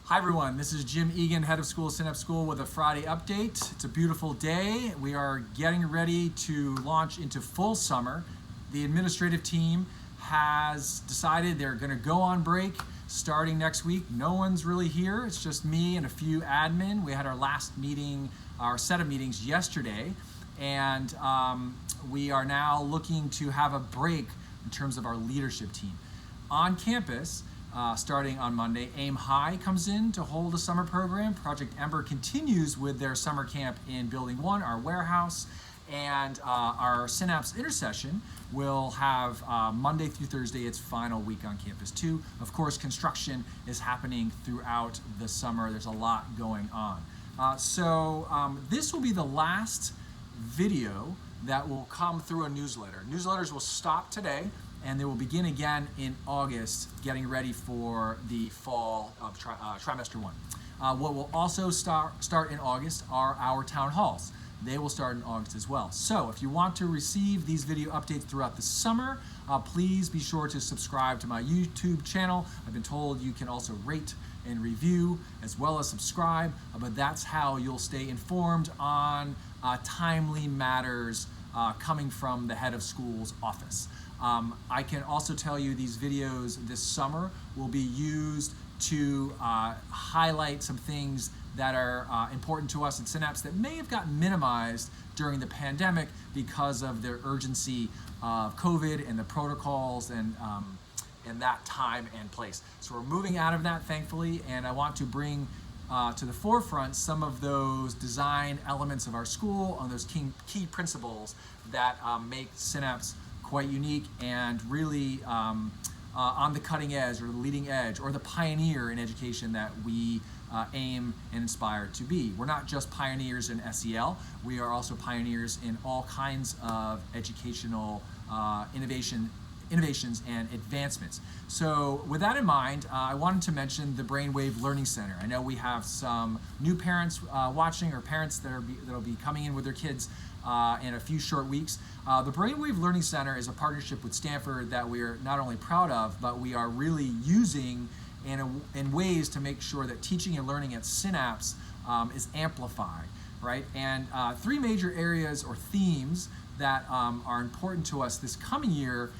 Hi everyone, this is Jim Egan, head of school, Synapse School, with a Friday update. It's a beautiful day. We are getting ready to launch into full summer. The administrative team has decided they're going to go on break starting next week. No one's really here. It's just me and a few admin. We had our last meeting, our set of meetings yesterday, and we are now looking to have a break in terms of our leadership team. On campus, starting on Monday, Aim High comes in to hold a summer program. Project Ember continues with their summer camp in Building 1, our warehouse, and our Synapse Intercession will have Monday through Thursday its final week on campus too. Of course, construction is happening throughout the summer. There's a lot going on. This will be the last video that will come through a newsletter. Newsletters will stop today, and they will begin again in August, getting ready for the fall of trimester 1. What will also start in August are our town halls. They will start in August as well. So if you want to receive these video updates throughout the summer, please be sure to subscribe to my YouTube channel. I've been told you can also rate and review as well as subscribe, but that's how you'll stay informed on timely matters coming from the head of school's office. I can also tell you these videos this summer will be used to highlight some things that are important to us at Synapse that may have gotten minimized during the pandemic because of their urgency of COVID and the protocols and that time and place. So we're moving out of that, thankfully, and I want to bring to the forefront some of those design elements of our school on those key principles that make Synapse quite unique and really on the cutting edge or the leading edge or the pioneer in education that we aim and inspire to be. We're not just pioneers in SEL, we are also pioneers in all kinds of educational innovations and advancements. So with that in mind, I wanted to mention the Brainwave Learning Center. I know we have some new parents watching, or parents that'll be coming in with their kids in a few short weeks. The Brainwave Learning Center is a partnership with Stanford that we are not only proud of, but we are really using in ways to make sure that teaching and learning at Synapse is amplified, right? And three major areas or themes that are important to us this coming year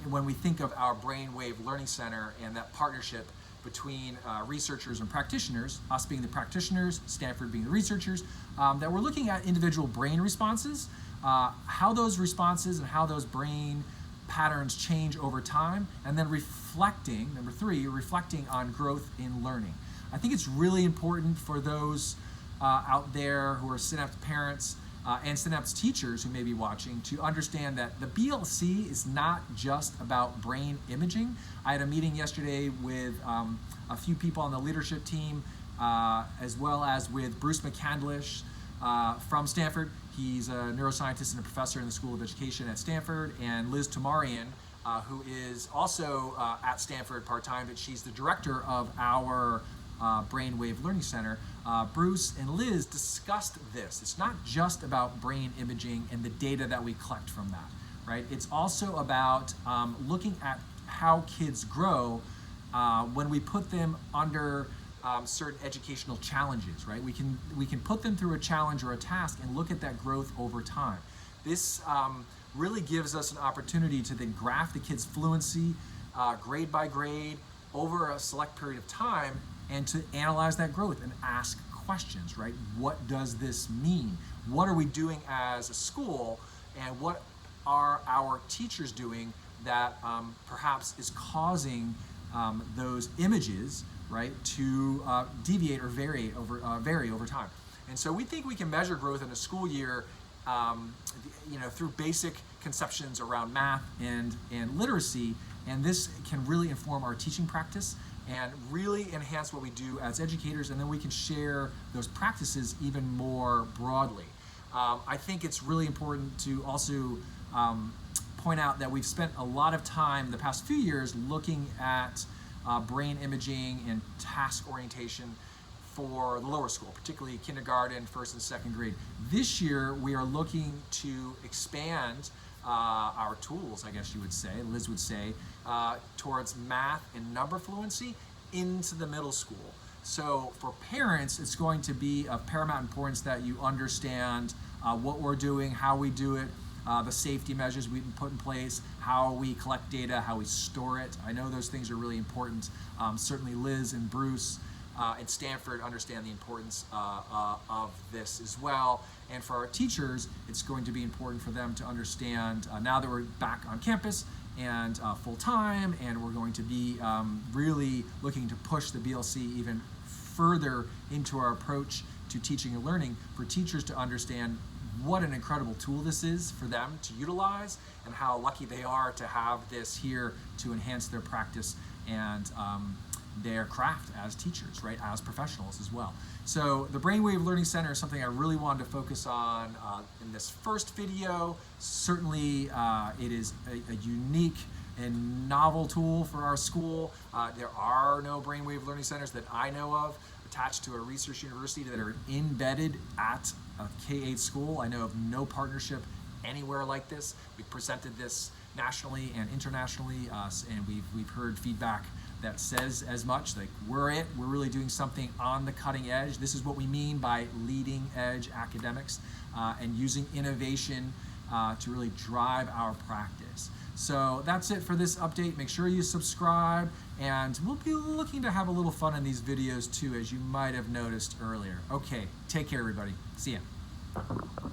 when we think of our Brainwave Learning Center and that partnership between researchers and practitioners, us being the practitioners, Stanford being the researchers, that we're looking at individual brain responses, how those responses and how those brain patterns change over time, and then reflecting, number 3, reflecting on growth in learning. I think it's really important for those out there who are Synapse parents and Synapse teachers who may be watching to understand that the BLC is not just about brain imaging. I had a meeting yesterday with a few people on the leadership team, as well as with Bruce McCandlish from Stanford. He's a neuroscientist and a professor in the School of Education at Stanford, and Liz Tamarian, who is also at Stanford part-time, but she's the director of our Brainwave Learning Center. Bruce and Liz discussed this. It's not just about brain imaging and the data that we collect from that, right? It's also about looking at how kids grow when we put them under certain educational challenges, right? We can put them through a challenge or a task and look at that growth over time. This really gives us an opportunity to then graph the kids' fluency grade by grade over a select period of time, and to analyze that growth and ask questions, right? What does this mean? What are we doing as a school, and what are our teachers doing that perhaps is causing those images, right, to deviate or vary over time? And so we think we can measure growth in a school year through basic conceptions around math and literacy, and this can really inform our teaching practice and really enhance what we do as educators, and then we can share those practices even more broadly. I think it's really important to also point out that we've spent a lot of time the past few years looking at brain imaging and task orientation for the lower school, particularly kindergarten, first and second grade. This year, we are looking to expand our tools, I guess you would say, Liz would say, towards math and number fluency into the middle school. So for parents, it's going to be of paramount importance that you understand what we're doing, how we do it, the safety measures we put in place, how we collect data, how we store it. I know those things are really important. Certainly Liz and Bruce at Stanford understand the importance of this as well. And for our teachers, it's going to be important for them to understand now that we're back on campus and full time, and we're going to be really looking to push the BLC even further into our approach to teaching and learning, for teachers to understand what an incredible tool this is for them to utilize, and how lucky they are to have this here to enhance their practice and their craft as teachers, right, as professionals as well. So the Brainwave Learning Center is something I really wanted to focus on in this first video. Certainly it is a unique and novel tool for our school. There are no Brainwave Learning Centers that I know of attached to a research university that are embedded at a K-8 school. I know of no partnership anywhere like this. We've presented this nationally and internationally, and we've heard feedback that says as much, like we're really doing something on the cutting edge. This is what we mean by leading edge academics, and using innovation to really drive our practice. So that's it for this update. Make sure you subscribe, and we'll be looking to have a little fun in these videos too, as you might have noticed earlier. Okay, take care everybody. See ya.